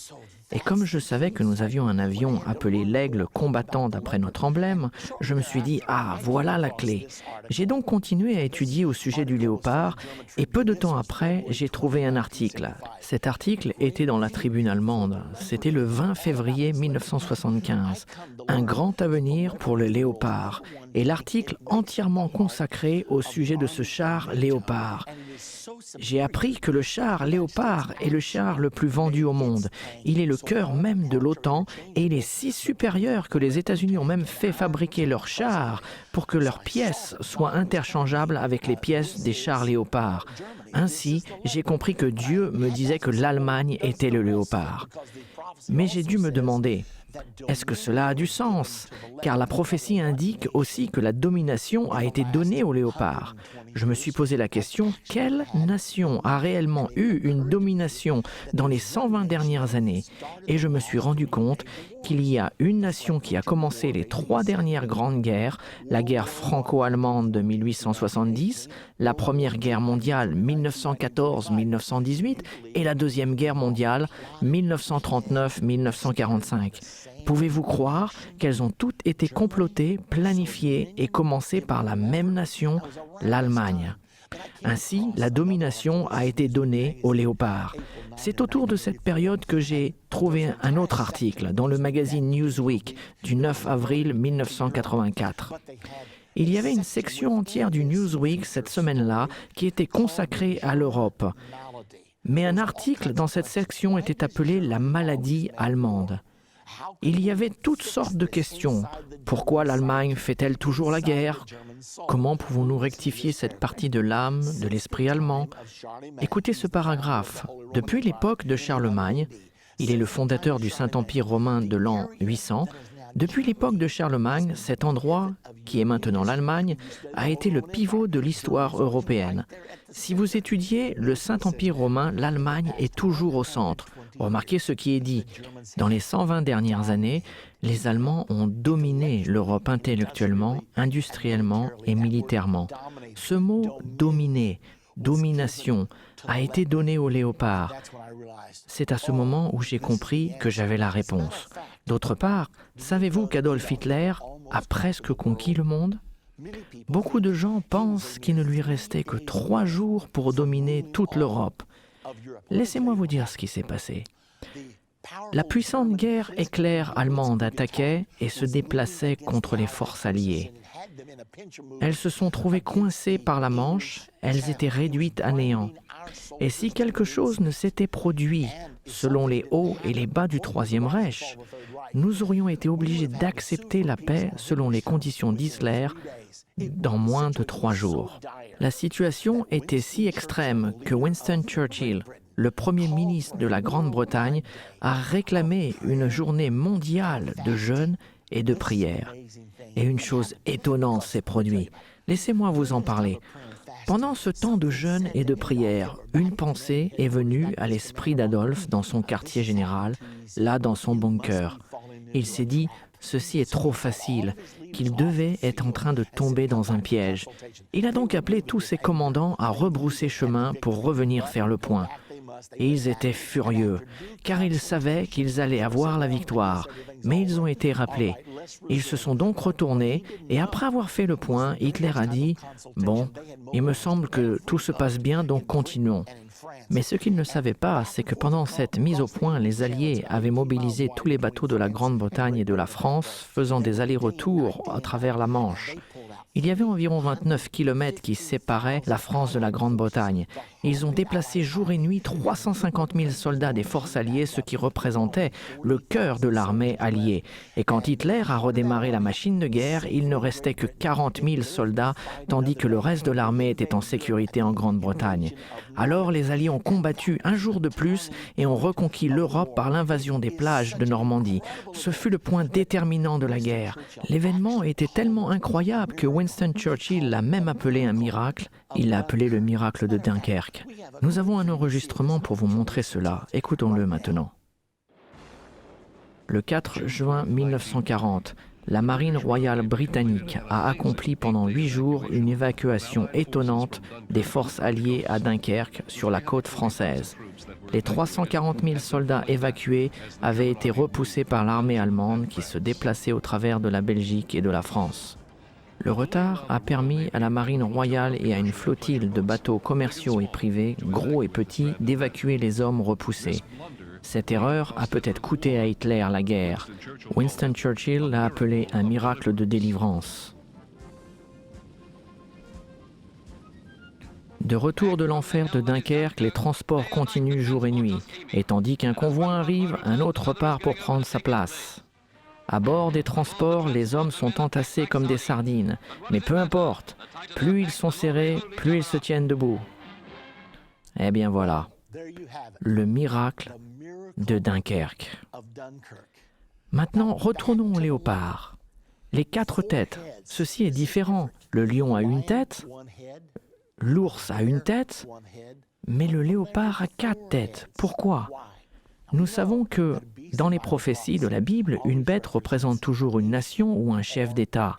Et comme je savais que nous avions un avion appelé l'Aigle combattant d'après notre emblème, je me suis dit « Ah, voilà la clé ». J'ai donc continué à étudier au sujet du léopard et peu de temps après, j'ai trouvé un article. Cet article était dans la Tribune allemande. C'était le 20 février 1975. Un grand avenir pour le léopard. Et l'article entièrement consacré au sujet de ce char Léopard. J'ai appris que le char Léopard est le char le plus vendu au monde. Il est le cœur même de l'OTAN et il est si supérieur que les États-Unis ont même fait fabriquer leurs chars pour que leurs pièces soient interchangeables avec les pièces des chars Léopard. Ainsi, j'ai compris que Dieu me disait que l'Allemagne était le Léopard. Mais j'ai dû me demander, Est-ce que cela a du sens? Car la prophétie indique aussi que la domination a été donnée aux léopards. Je me suis posé la question, quelle nation a réellement eu une domination dans les 120 dernières années? Et je me suis rendu compte qu'il y a une nation qui a commencé les 3 dernières grandes guerres, la guerre franco-allemande de 1870, la Première Guerre mondiale 1914-1918 et la Deuxième Guerre mondiale 1939-1945. Pouvez-vous croire qu'elles ont toutes été complotées, planifiées et commencées par la même nation, l'Allemagne? Ainsi, la domination a été donnée aux léopards. C'est autour de cette période que j'ai trouvé un autre article dans le magazine Newsweek du 9 avril 1984. Il y avait une section entière du Newsweek cette semaine-là qui était consacrée à l'Europe. Mais un article dans cette section était appelé « La maladie allemande ». Il y avait toutes sortes de questions. Pourquoi l'Allemagne fait-elle toujours la guerre? Comment pouvons-nous rectifier cette partie de l'âme, de l'esprit allemand? Écoutez ce paragraphe. Depuis l'époque de Charlemagne, il est le fondateur du Saint-Empire romain de l'an 800, depuis l'époque de Charlemagne, cet endroit, qui est maintenant l'Allemagne, a été le pivot de l'histoire européenne. Si vous étudiez le Saint-Empire romain, l'Allemagne est toujours au centre. Remarquez ce qui est dit. Dans les 120 dernières années, les Allemands ont dominé l'Europe intellectuellement, industriellement et militairement. Ce mot « dominer », domination, a été donné aux léopards. C'est à ce moment où j'ai compris que j'avais la réponse. D'autre part, savez-vous qu'Adolf Hitler a presque conquis le monde? Beaucoup de gens pensent qu'il ne lui restait que 3 jours pour dominer toute l'Europe. Laissez-moi vous dire ce qui s'est passé. La puissante guerre éclair allemande attaquait et se déplaçait contre les forces alliées. Elles se sont trouvées coincées par la Manche, elles étaient réduites à néant. Et si quelque chose ne s'était produit selon les hauts et les bas du Troisième Reich, nous aurions été obligés d'accepter la paix selon les conditions d'Hitler dans moins de 3 jours. La situation était si extrême que Winston Churchill, le Premier ministre de la Grande-Bretagne, a réclamé une journée mondiale de jeûne et de prière. Et une chose étonnante s'est produite. Laissez-moi vous en parler. Pendant ce temps de jeûne et de prière, une pensée est venue à l'esprit d'Adolphe dans son quartier général, là dans son bunker. Il s'est dit, ceci est trop facile, qu'il devait être en train de tomber dans un piège. Il a donc appelé tous ses commandants à rebrousser chemin pour revenir faire le point. Et ils étaient furieux, car ils savaient qu'ils allaient avoir la victoire, mais ils ont été rappelés. Ils se sont donc retournés, et après avoir fait le point, Hitler a dit « Bon, il me semble que tout se passe bien, donc continuons ». Mais ce qu'ils ne savaient pas, c'est que pendant cette mise au point, les Alliés avaient mobilisé tous les bateaux de la Grande-Bretagne et de la France, faisant des allers-retours à travers la Manche. Il y avait environ 29 kilomètres qui séparaient la France de la Grande-Bretagne. Ils ont déplacé jour et nuit 350 000 soldats des forces alliées, ce qui représentait le cœur de l'armée alliée. Et quand Hitler a redémarré la machine de guerre, il ne restait que 40 000 soldats, tandis que le reste de l'armée était en sécurité en Grande-Bretagne. Alors les Alliés ont combattu un jour de plus et ont reconquis l'Europe par l'invasion des plages de Normandie. Ce fut le point déterminant de la guerre. L'événement était tellement incroyable que Winston Churchill l'a même appelé un miracle. Il l'a appelé le miracle de Dunkerque. Nous avons un enregistrement pour vous montrer cela. Écoutons-le maintenant. Le 4 juin 1940, la Marine royale britannique a accompli pendant 8 jours une évacuation étonnante des forces alliées à Dunkerque sur la côte française. Les 340 000 soldats évacués avaient été repoussés par l'armée allemande qui se déplaçait au travers de la Belgique et de la France. Le retard a permis à la marine royale et à une flottille de bateaux commerciaux et privés, gros et petits, d'évacuer les hommes repoussés. Cette erreur a peut-être coûté à Hitler la guerre. Winston Churchill l'a appelé un miracle de délivrance. De retour de l'enfer de Dunkerque, les transports continuent jour et nuit. Et tandis qu'un convoi arrive, un autre part pour prendre sa place. À bord des transports, les hommes sont entassés comme des sardines. Mais peu importe, plus ils sont serrés, plus ils se tiennent debout. Eh bien voilà, le miracle de Dunkerque. Maintenant, retournons au léopard. Les 4 têtes, ceci est différent. Le lion a une tête, l'ours a une tête, mais le léopard a 4 têtes. Pourquoi? Nous savons que dans les prophéties de la Bible, une bête représente toujours une nation ou un chef d'État.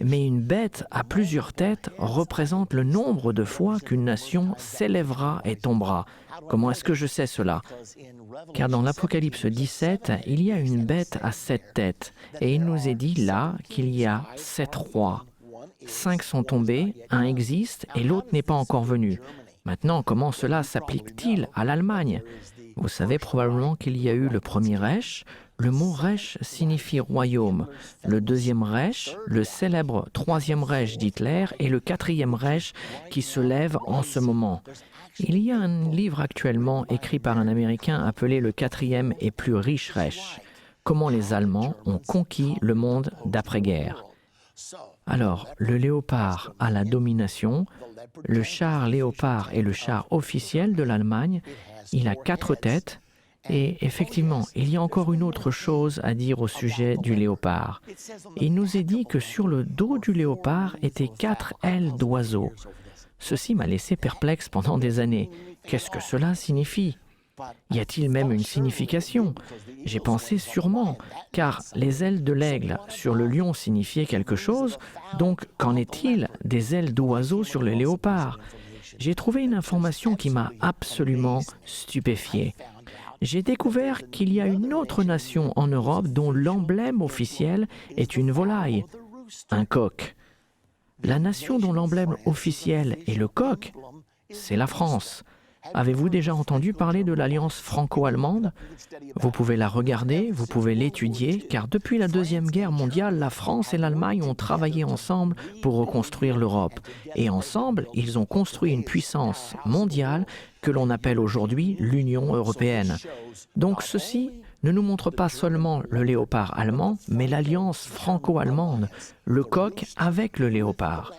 Mais une bête à plusieurs têtes représente le nombre de fois qu'une nation s'élèvera et tombera. Comment est-ce que je sais cela? Car dans l'Apocalypse 17, il y a une bête à 7 têtes, et il nous est dit là qu'il y a 7 rois. 5 sont tombés, un existe et l'autre n'est pas encore venu. Maintenant, comment cela s'applique-t-il à l'Allemagne? Vous savez probablement qu'il y a eu le premier Reich. Le mot Reich signifie royaume. Le deuxième Reich, le célèbre troisième Reich d'Hitler et le quatrième Reich qui se lève en ce moment. Il y a un livre actuellement écrit par un Américain appelé le quatrième et plus riche Reich. Comment les Allemands ont conquis le monde d'après-guerre. Alors, le léopard a la domination. Le char léopard est le char officiel de l'Allemagne. Il a 4 têtes. Et effectivement, il y a encore une autre chose à dire au sujet du léopard. Il nous est dit que sur le dos du léopard étaient 4 ailes d'oiseau. Ceci m'a laissé perplexe pendant des années. Qu'est-ce que cela signifie? Y a-t-il même une signification? J'ai pensé sûrement, car les ailes de l'aigle sur le lion signifiaient quelque chose, donc qu'en est-il des ailes d'oiseau sur le léopard? J'ai trouvé une information qui m'a absolument stupéfié. J'ai découvert qu'il y a une autre nation en Europe dont l'emblème officiel est une volaille, un coq. La nation dont l'emblème officiel est le coq, c'est la France. Avez-vous déjà entendu parler de l'alliance franco-allemande? Vous pouvez la regarder, vous pouvez l'étudier, car depuis la Deuxième Guerre mondiale, la France et l'Allemagne ont travaillé ensemble pour reconstruire l'Europe. Et ensemble, ils ont construit une puissance mondiale que l'on appelle aujourd'hui l'Union européenne. Donc ceci ne nous montre pas seulement le léopard allemand, mais l'alliance franco-allemande, le coq avec le léopard.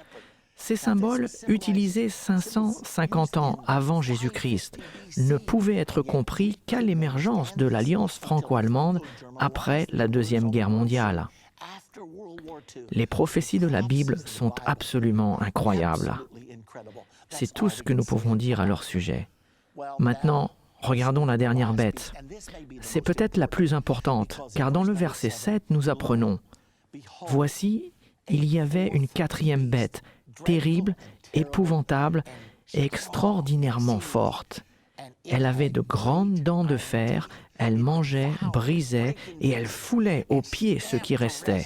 Ces symboles, utilisés 550 ans avant Jésus-Christ, ne pouvaient être compris qu'à l'émergence de l'alliance franco-allemande après la Deuxième Guerre mondiale. Les prophéties de la Bible sont absolument incroyables. C'est tout ce que nous pouvons dire à leur sujet. Maintenant, regardons la dernière bête. C'est peut-être la plus importante, car dans le verset 7, nous apprenons « Voici, il y avait une 4e bête, terrible, épouvantable et extraordinairement forte. Elle avait de grandes dents de fer, elle mangeait, brisait et elle foulait aux pieds ce qui restait.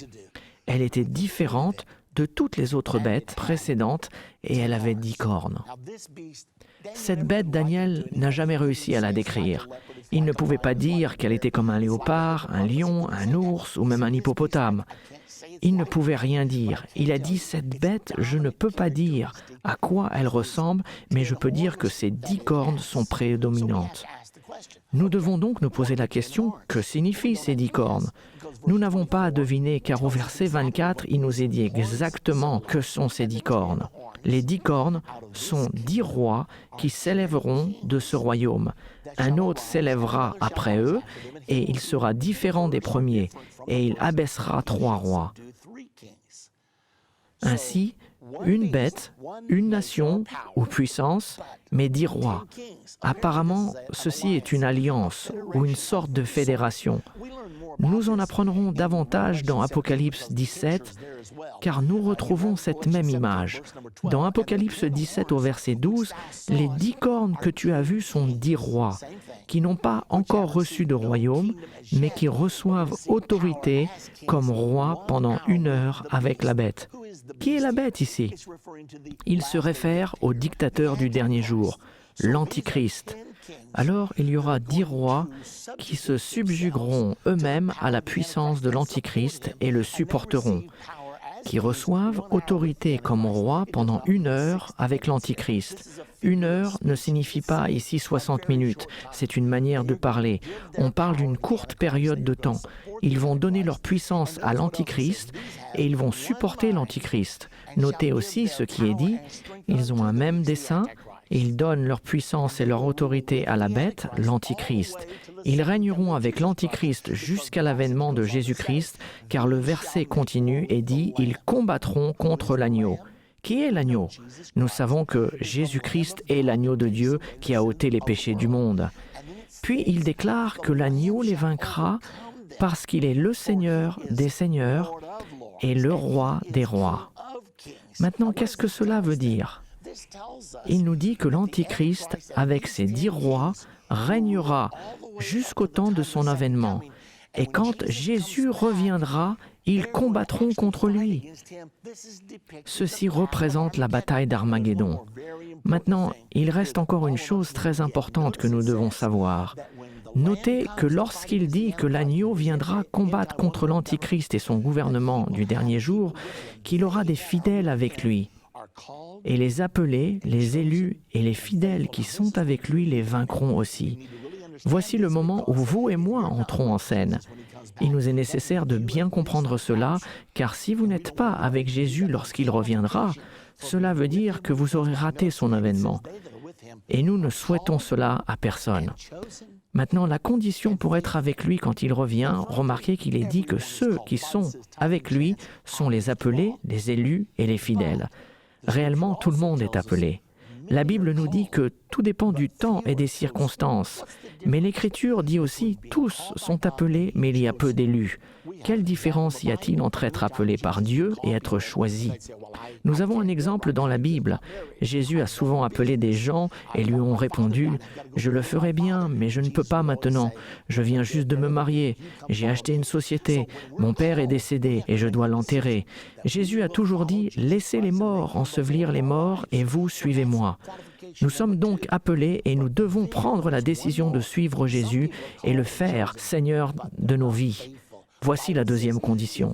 Elle était différente de toutes les autres bêtes précédentes et elle avait 10 cornes. » Cette bête, Daniel n'a jamais réussi à la décrire. Il ne pouvait pas dire qu'elle était comme un léopard, un lion, un ours ou même un hippopotame. Il ne pouvait rien dire. Il a dit, cette bête, je ne peux pas dire à quoi elle ressemble, mais je peux dire que ses 10 cornes sont prédominantes. Nous devons donc nous poser la question, que signifient ces 10 cornes? Nous n'avons pas à deviner, car au verset 24, il nous est dit exactement que sont ces 10 cornes. Les 10 cornes sont 10 rois qui s'élèveront de ce royaume. Un autre s'élèvera après eux, et il sera différent des premiers, et il abaissera 3 rois. Ainsi, une bête, une nation ou puissance, mais 10 rois. Apparemment, ceci est une alliance ou une sorte de fédération. Nous en apprendrons davantage dans Apocalypse 17, car nous retrouvons cette même image. Dans Apocalypse 17 au verset 12, les 10 cornes que tu as vues sont 10 rois, qui n'ont pas encore reçu de royaume, mais qui reçoivent autorité comme rois pendant 1 heure avec la bête. Qui est la bête ici? Il se réfère au dictateur du dernier jour, l'Antichrist. Alors il y aura 10 rois qui se subjugueront eux-mêmes à la puissance de l'Antichrist et le supporteront, qui reçoivent autorité comme roi pendant 1 heure avec l'Antichrist. 1 heure ne signifie pas ici 60 minutes, c'est une manière de parler. On parle d'une courte période de temps. Ils vont donner leur puissance à l'Antichrist et ils vont supporter l'Antichrist. Notez aussi ce qui est dit, ils ont un même dessein, Ils donnent leur puissance et leur autorité à la bête, l'Antichrist. Ils régneront avec l'Antichrist jusqu'à l'avènement de Jésus-Christ, car le verset continue et dit « Ils combattront contre l'agneau ». Qui est l'agneau? Nous savons que Jésus-Christ est l'agneau de Dieu qui a ôté les péchés du monde. Puis il déclare que l'agneau les vaincra parce qu'il est le Seigneur des seigneurs et le roi des rois. Maintenant, qu'est-ce que cela veut dire? Il nous dit que l'Antichrist, avec ses 10 rois, régnera jusqu'au temps de son avènement. Et quand Jésus reviendra, ils combattront contre lui. Ceci représente la bataille d'Armageddon. Maintenant, il reste encore une chose très importante que nous devons savoir. Notez que lorsqu'il dit que l'agneau viendra combattre contre l'Antichrist et son gouvernement du dernier jour, qu'il aura des fidèles avec lui. Et les appelés, les élus et les fidèles qui sont avec lui les vaincront aussi. Voici le moment où vous et moi entrons en scène. Il nous est nécessaire de bien comprendre cela, car si vous n'êtes pas avec Jésus lorsqu'il reviendra, cela veut dire que vous aurez raté son avènement. Et nous ne souhaitons cela à personne. Maintenant, la condition pour être avec lui quand il revient, remarquez qu'il est dit que ceux qui sont avec lui sont les appelés, les élus et les fidèles. Réellement, tout le monde est appelé. La Bible nous dit que tout dépend du temps et des circonstances. Mais l'Écriture dit aussi « tous sont appelés, mais il y a peu d'élus ». Quelle différence y a-t-il entre être appelé par Dieu et être choisi? Nous avons un exemple dans la Bible. Jésus a souvent appelé des gens et lui ont répondu « Je le ferai bien, mais je ne peux pas maintenant. Je viens juste de me marier. J'ai acheté une société. Mon père est décédé et je dois l'enterrer. » Jésus a toujours dit « Laissez les morts ensevelir les morts et vous suivez-moi ». Nous sommes donc appelés et nous devons prendre la décision de suivre Jésus et le faire Seigneur de nos vies. Voici la deuxième condition.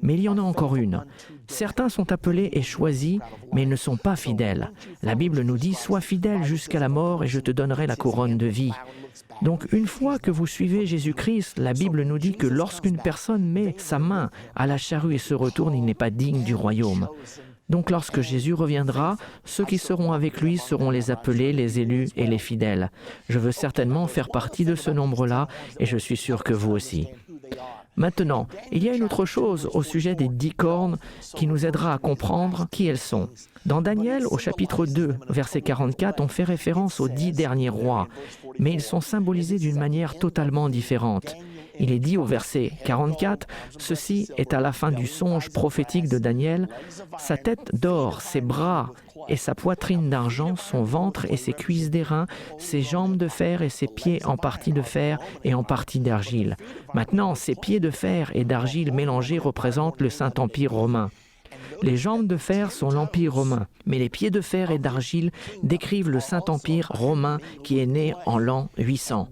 Mais il y en a encore une. Certains sont appelés et choisis, mais ils ne sont pas fidèles. La Bible nous dit « Sois fidèle jusqu'à la mort et je te donnerai la couronne de vie ». Donc, une fois que vous suivez Jésus-Christ, la Bible nous dit que lorsqu'une personne met sa main à la charrue et se retourne, il n'est pas digne du royaume. Donc, lorsque Jésus reviendra, ceux qui seront avec lui seront les appelés, les élus et les fidèles. Je veux certainement faire partie de ce nombre-là et je suis sûr que vous aussi. Maintenant, il y a une autre chose au sujet des 10 cornes qui nous aidera à comprendre qui elles sont. Dans Daniel, au chapitre 2, verset 44, on fait référence aux 10 derniers rois, mais ils sont symbolisés d'une manière totalement différente. Il est dit au verset 44, « Ceci est à la fin du songe prophétique de Daniel, sa tête d'or, ses bras et sa poitrine d'argent, son ventre et ses cuisses d'airain, ses jambes de fer et ses pieds en partie de fer et en partie d'argile. » Maintenant, ces pieds de fer et d'argile mélangés représentent le Saint-Empire romain. Les jambes de fer sont l'Empire romain, mais les pieds de fer et d'argile décrivent le Saint-Empire romain qui est né en l'an 800.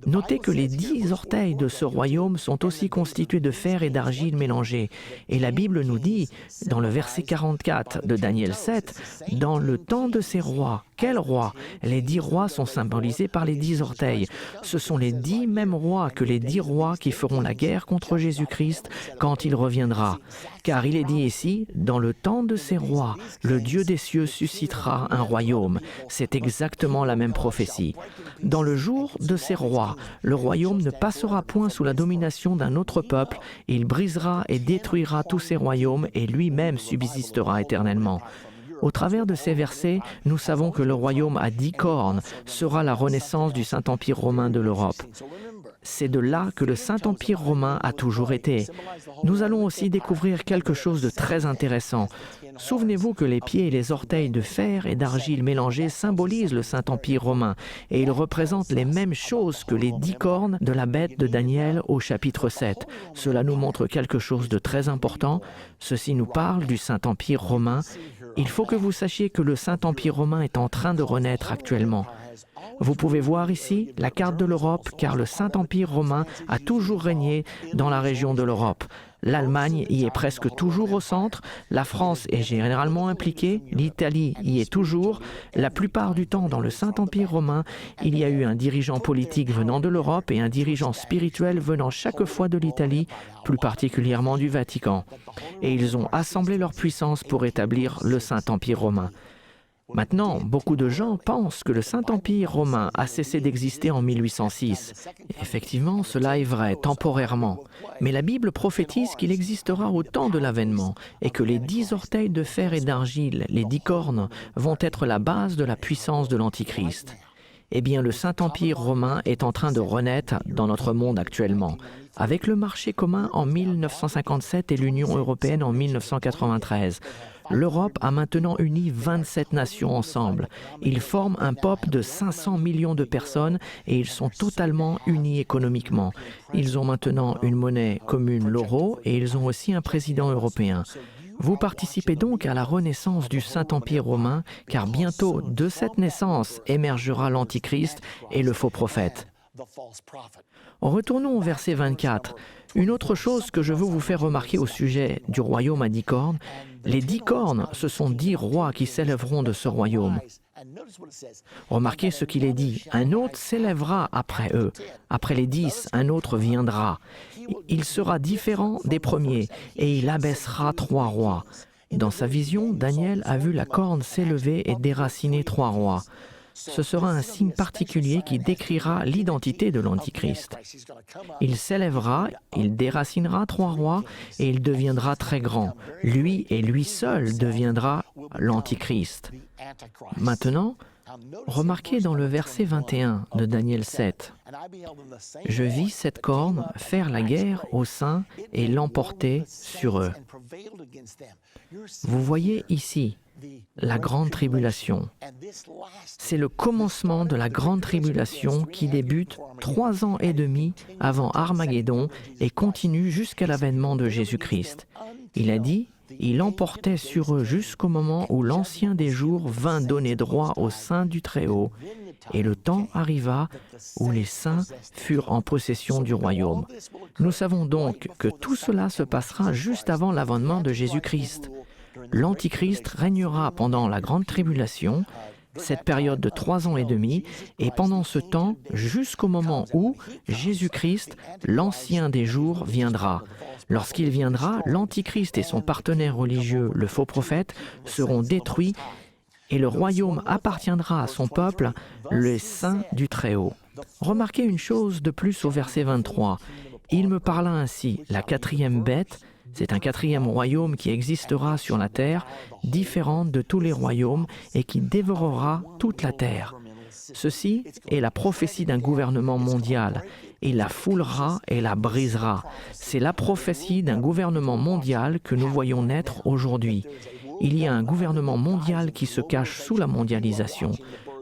Notez que les 10 orteils de ce royaume sont aussi constitués de fer et d'argile mélangés. Et la Bible nous dit, dans le verset 44 de Daniel 7, « Dans le temps de ces rois, quels rois? Les 10 rois sont symbolisés par les 10 orteils. Ce sont les 10 mêmes rois que les 10 rois qui feront la guerre contre Jésus-Christ quand il reviendra. Car il est dit ici, « Dans le temps de ces rois, le Dieu des cieux suscitera un royaume. » C'est exactement la même prophétie. Dans le jour de ces rois, le royaume ne passera point sous la domination d'un autre peuple, il brisera et détruira tous ces royaumes et lui-même subsistera éternellement. Au travers de ces versets, nous savons que le royaume à 10 cornes sera la renaissance du Saint-Empire romain de l'Europe. C'est de là que le Saint-Empire romain a toujours été. Nous allons aussi découvrir quelque chose de très intéressant. Souvenez-vous que les pieds et les orteils de fer et d'argile mélangés symbolisent le Saint-Empire romain et ils représentent les mêmes choses que les 10 cornes de la bête de Daniel au chapitre 7. Cela nous montre quelque chose de très important. Ceci nous parle du Saint-Empire romain. Il faut que vous sachiez que le Saint-Empire romain est en train de renaître actuellement. Vous pouvez voir ici la carte de l'Europe car le Saint-Empire romain a toujours régné dans la région de l'Europe. L'Allemagne y est presque toujours au centre, la France est généralement impliquée, l'Italie y est toujours. La plupart du temps dans le Saint-Empire romain, il y a eu un dirigeant politique venant de l'Europe et un dirigeant spirituel venant chaque fois de l'Italie, plus particulièrement du Vatican. Et ils ont assemblé leur puissance pour établir le Saint-Empire romain. Maintenant, beaucoup de gens pensent que le Saint-Empire romain a cessé d'exister en 1806. Effectivement, cela est vrai, temporairement. Mais la Bible prophétise qu'il existera au temps de l'avènement et que les 10 orteils de fer et d'argile, les 10 cornes, vont être la base de la puissance de l'Antichrist. Eh bien, le Saint-Empire romain est en train de renaître dans notre monde actuellement, avec le marché commun en 1957 et l'Union européenne en 1993. L'Europe a maintenant uni 27 nations ensemble. Ils forment un peuple de 500 millions de personnes et ils sont totalement unis économiquement. Ils ont maintenant une monnaie commune, l'euro, et ils ont aussi un président européen. Vous participez donc à la renaissance du Saint-Empire romain, car bientôt, de cette naissance, émergera l'Antichrist et le faux prophète. Retournons au verset 24. Une autre chose que je veux vous faire remarquer au sujet du royaume à 10 cornes, les 10 cornes, ce sont 10 rois qui s'élèveront de ce royaume. Remarquez ce qu'il est dit. Un autre s'élèvera après eux. Après les 10, un autre viendra. Il sera différent des premiers et il abaissera 3 rois. Dans sa vision, Daniel a vu la corne s'élever et déraciner 3 rois. Ce sera un signe particulier qui décrira l'identité de l'Antichrist. Il s'élèvera, il déracinera 3 rois et il deviendra très grand. Lui et lui seul deviendra l'Antichrist. Maintenant, remarquez dans le verset 21 de Daniel 7. « Je vis cette corne faire la guerre aux saints et l'emporter sur eux. » Vous voyez ici la grande tribulation. C'est le commencement de la grande tribulation qui débute 3 ans et demi avant Armageddon et continue jusqu'à l'avènement de Jésus-Christ. Il a dit, il emportait sur eux jusqu'au moment où l'Ancien des jours vint donner droit aux saints du Très-Haut. Et le temps arriva où les saints furent en possession du royaume. Nous savons donc que tout cela se passera juste avant l'avènement de Jésus-Christ. L'Antichrist régnera pendant la grande tribulation, cette période de 3 ans et demi, et pendant ce temps, jusqu'au moment où Jésus-Christ, l'Ancien des jours, viendra. Lorsqu'il viendra, l'Antichrist et son partenaire religieux, le faux prophète, seront détruits et le royaume appartiendra à son peuple, les saints du Très-Haut. Remarquez une chose de plus au verset 23. Il me parla ainsi, la 4e bête, c'est un 4e royaume qui existera sur la terre, différent de tous les royaumes et qui dévorera toute la terre. Ceci est la prophétie d'un gouvernement mondial. Il la foulera et la brisera. C'est la prophétie d'un gouvernement mondial que nous voyons naître aujourd'hui. Il y a un gouvernement mondial qui se cache sous la mondialisation.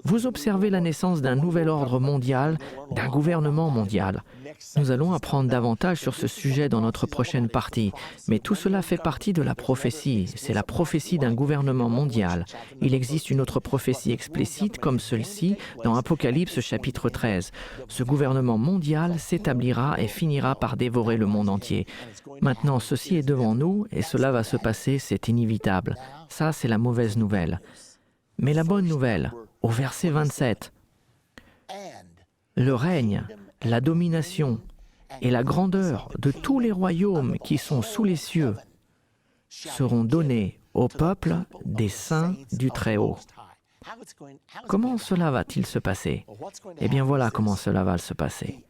Vous observez la naissance d'un nouvel ordre mondial, d'un gouvernement mondial. Nous allons apprendre davantage sur ce sujet dans notre prochaine partie, mais tout cela fait partie de la prophétie. C'est la prophétie d'un gouvernement mondial. Il existe une autre prophétie explicite comme celle-ci dans Apocalypse chapitre 13. Ce gouvernement mondial s'établira et finira par dévorer le monde entier. Maintenant, ceci est devant nous et cela va se passer, c'est inévitable. Ça, c'est la mauvaise nouvelle. Mais la bonne nouvelle, au verset 27, le règne, la domination et la grandeur de tous les royaumes qui sont sous les cieux seront donnés au peuple des saints du Très-Haut. Comment cela va-t-il se passer? Eh bien voilà comment cela va se passer.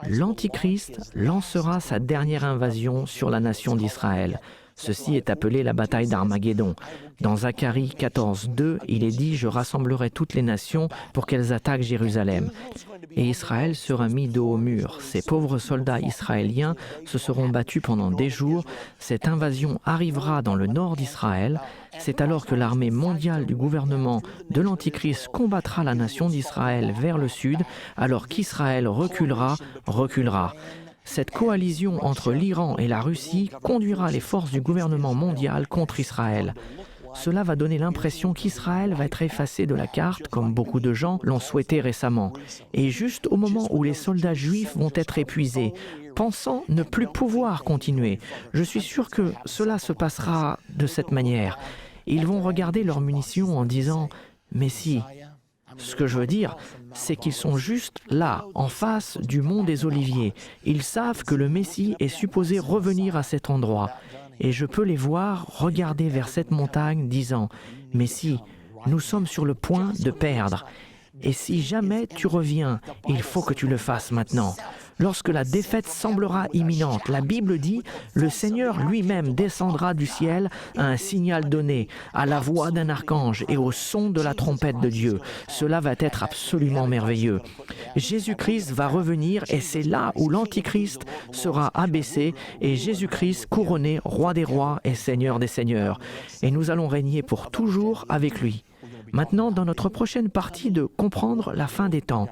L'Antichrist lancera sa dernière invasion sur la nation d'Israël. Ceci est appelé la bataille d'Armageddon. Dans Zacharie 14, 2, il est dit « Je rassemblerai toutes les nations pour qu'elles attaquent Jérusalem. » Et Israël sera mis dos au mur. Ces pauvres soldats israéliens se seront battus pendant des jours. Cette invasion arrivera dans le nord d'Israël. C'est alors que l'armée mondiale du gouvernement de l'Antichrist combattra la nation d'Israël vers le sud, alors qu'Israël reculera. Cette coalition entre l'Iran et la Russie conduira les forces du gouvernement mondial contre Israël. Cela va donner l'impression qu'Israël va être effacé de la carte, comme beaucoup de gens l'ont souhaité récemment. Et juste au moment où les soldats juifs vont être épuisés, pensant ne plus pouvoir continuer, je suis sûr que cela se passera de cette manière. Ils vont regarder leurs munitions en disant « Mais si ». Ce que je veux dire, c'est qu'ils sont juste là, en face du mont des Oliviers. Ils savent que le Messie est supposé revenir à cet endroit. Et je peux les voir regarder vers cette montagne, disant « Mais si, nous sommes sur le point de perdre. Et si jamais tu reviens, il faut que tu le fasses maintenant. Lorsque la défaite semblera imminente, la Bible dit, le Seigneur lui-même descendra du ciel à un signal donné, à la voix d'un archange et au son de la trompette de Dieu. Cela va être absolument merveilleux. Jésus-Christ va revenir et c'est là où l'Antichrist sera abaissé et Jésus-Christ couronné roi des rois et seigneur des seigneurs. Et nous allons régner pour toujours avec lui. Maintenant, dans notre prochaine partie de Comprendre la fin des temps,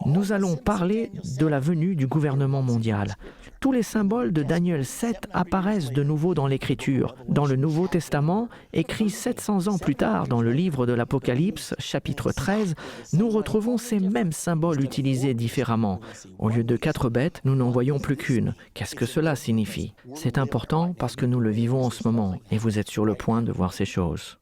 nous allons parler de la venue du gouvernement mondial. Tous les symboles de Daniel 7 apparaissent de nouveau dans l'Écriture. Dans le Nouveau Testament, écrit 700 ans plus tard dans le livre de l'Apocalypse, chapitre 13, nous retrouvons ces mêmes symboles utilisés différemment. Au lieu de 4 bêtes, nous n'en voyons plus qu'une. Qu'est-ce que cela signifie? C'est important parce que nous le vivons en ce moment et vous êtes sur le point de voir ces choses.